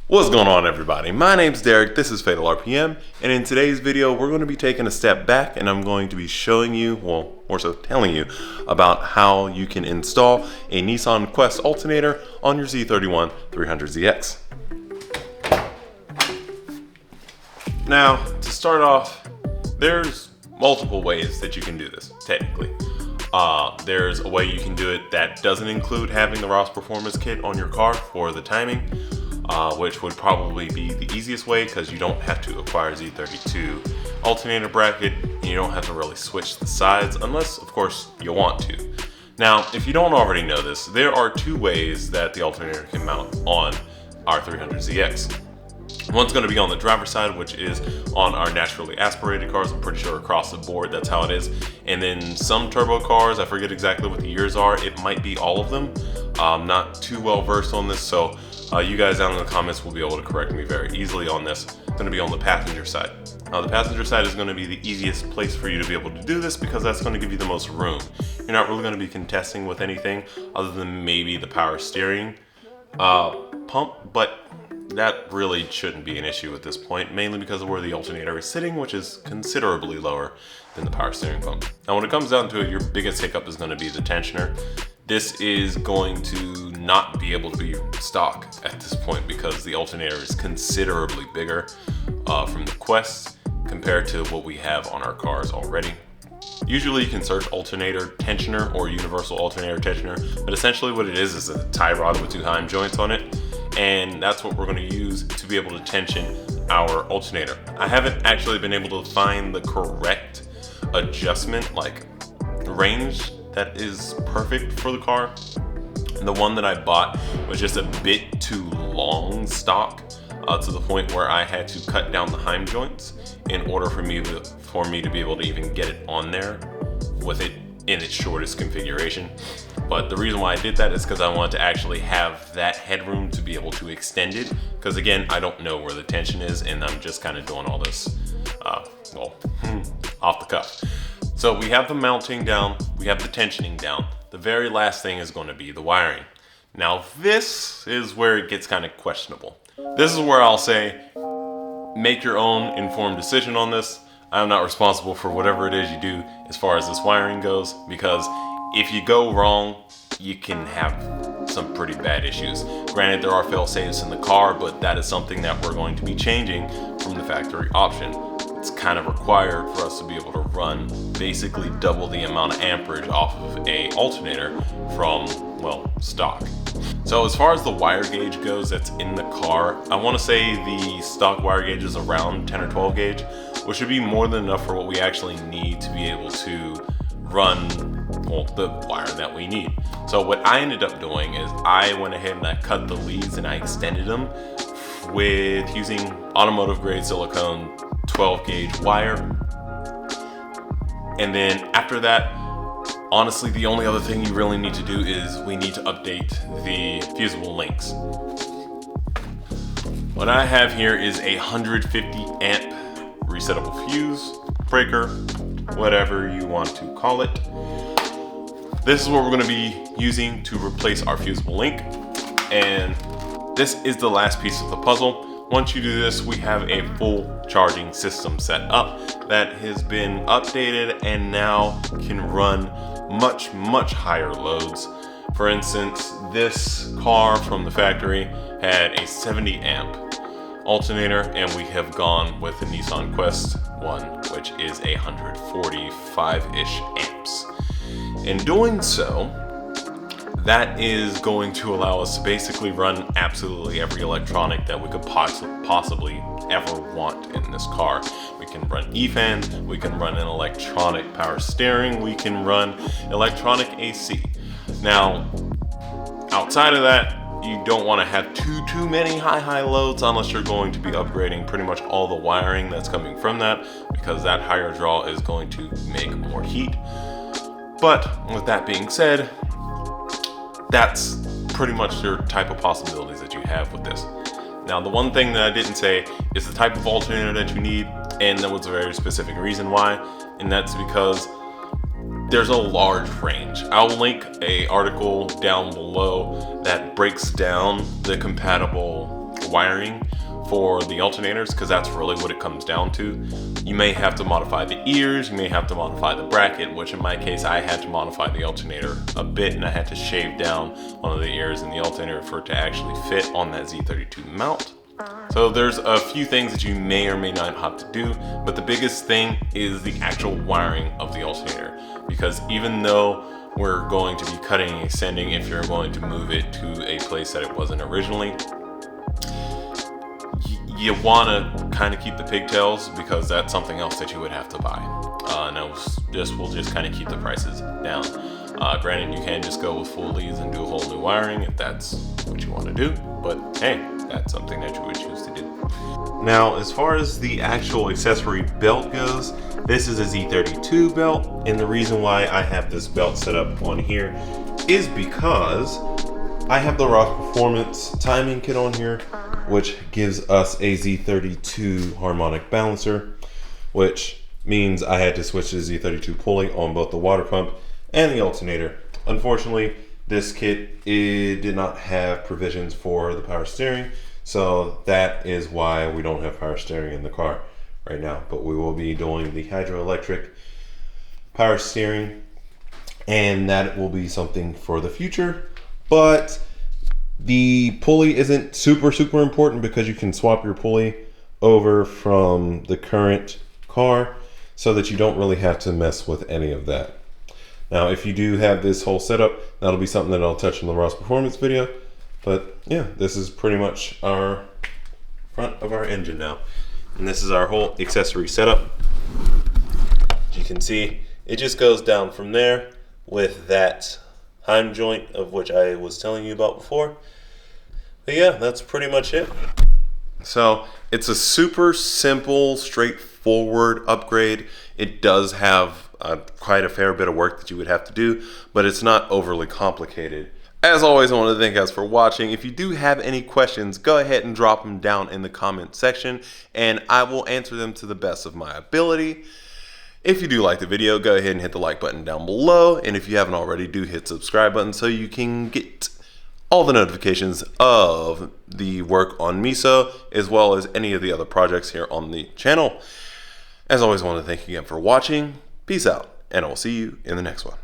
What's going on, everybody? My name's Derek, this is FatalRPM, and in today's video we're going to be taking a step back and I'm going to be showing you, well, more so telling you, about how you can install a Nissan Quest alternator on your Z31 300ZX. Now, to start off, there's multiple ways that you can do this, technically. There's a way you can do it that doesn't include having the Ross Performance Kit on your car for the timing. Which would probably be the easiest way because you don't have to acquire Z32 alternator bracket and you don't have to really switch the sides unless, of course, you want to. Now, if you don't already know this, there are two ways that the alternator can mount on our 300ZX. One's going to be on the driver's side, which is on our naturally aspirated cars. I'm pretty sure across the board that's how it is. And then some turbo cars, I forget exactly what the years are. It might be all of them. I'm not too well versed on this, so you guys down in the comments will be able to correct me very easily on this. It's going to be on the passenger side. The passenger side is going to be the easiest place for you to be able to do this because that's going to give you the most room. You're not really going to be contesting with anything other than maybe the power steering pump, but that really shouldn't be an issue at this point, mainly because of where the alternator is sitting, which is considerably lower than the power steering pump. Now, when it comes down to it, your biggest hiccup is going to be the tensioner. This is going to not be able to be stock at this point because the alternator is considerably bigger from the Quest compared to what we have on our cars already. Usually you can search alternator tensioner or universal alternator tensioner, but essentially what it is a tie rod with two heim joints on it, and that's what we're going to use to be able to tension our alternator. I haven't actually been able to find the correct adjustment, like range, that is perfect for the car. The one that I bought was just a bit too long stock to the point where I had to cut down the heim joints in order for me to be able to even get it on there with it in its shortest configuration. But the reason why I did that is because I wanted to actually have that headroom to be able to extend it, because again, I don't know where the tension is and I'm just kind of doing all this off the cuff. So we have the mounting down, we have the tensioning down. The very last thing is going to be the wiring. Now this is where it gets kind of questionable. This is where I'll say, make your own informed decision on this. I'm not responsible for whatever it is you do as far as this wiring goes, because if you go wrong, you can have some pretty bad issues. Granted, there are fail-safes in the car, but that is something that we're going to be changing from the factory option. It's kind of required for us to be able to run basically double the amount of amperage off of a alternator from, well, stock. So as far as the wire gauge goes that's in the car, I want to say the stock wire gauge is around 10 or 12 gauge, which should be more than enough for what we actually need to be able to run, well, the wire that we need. So what I ended up doing is I went ahead and I cut the leads and I extended them with using automotive grade silicone 12 gauge wire. And then after that, honestly, the only other thing you really need to do is we need to update the fusible links. What I have here is a 150 amp resettable fuse breaker, whatever you want to call it. This is what we're going to be using to replace our fusible link, and this is the last piece of the puzzle. Once you do this, we have a full charging system set up that has been updated and now can run much higher loads. For instance, this car from the factory had a 70 amp alternator, and we have gone with the Nissan Quest one, which is 145-ish amps. In doing so, that is going to allow us to basically run absolutely every electronic that we could possibly ever want in this car. We can run e-fans, we can run an electronic power steering, we can run electronic AC. Now, outside of that, you don't want to have too many high loads unless you're going to be upgrading pretty much all the wiring that's coming from that, because that higher draw is going to make more heat. But with that being said, that's pretty much your type of possibilities that you have with this. Now, the one thing that I didn't say is the type of alternator that you need, and there was a very specific reason why, and that's because there's a large range. I'll link an article down below that breaks down the compatible wiring for the alternators, because that's really what it comes down to. You may have to modify the ears, you may have to modify the bracket, which in my case I had to modify the alternator a bit, and I had to shave down one of the ears in the alternator for it to actually fit on that Z32 mount. So there's a few things that you may or may not have to do, but the biggest thing is the actual wiring of the alternator, because even though we're going to be cutting and extending, if you're going to move it to a place that it wasn't originally, you want to kind of keep the pigtails, because that's something else that you would have to buy. And we'll just kind of keep the prices down. Granted, you can just go with full leads and do a whole new wiring if that's what you want to do, but hey, that's something that you would choose to do. Now, as far as the actual accessory belt goes, this is a Z32 belt, and the reason why I have this belt set up on here is because I have the Ross Performance timing kit on here, which gives us a Z32 harmonic balancer, which means I had to switch to the Z32 pulley on both the water pump and the alternator. Unfortunately, this kit, it did not have provisions for the power steering, so that is why we don't have power steering in the car right now. But we will be doing the hydroelectric power steering, and that will be something for the future. But the pulley isn't super important, because you can swap your pulley over from the current car so that you don't really have to mess with any of that. Now, if you do have this whole setup, that'll be something that I'll touch in the Ross Performance video. But yeah, this is pretty much our front of our engine now. And this is our whole accessory setup. As you can see, it just goes down from there with that heim joint of which I was telling you about before. But yeah, that's pretty much it. So it's a super simple, straightforward upgrade. It does have quite a fair bit of work that you would have to do, but it's not overly complicated. As always, I want to thank you guys for watching. If you do have any questions, go ahead and drop them down in the comment section, and I will answer them to the best of my ability. If you do like the video, go ahead and hit the like button down below, and if you haven't already, do hit subscribe button so you can get all the notifications of the work on Miso, as well as any of the other projects here on the channel. As always, I want to thank you again for watching. Peace out, and I will see you in the next one.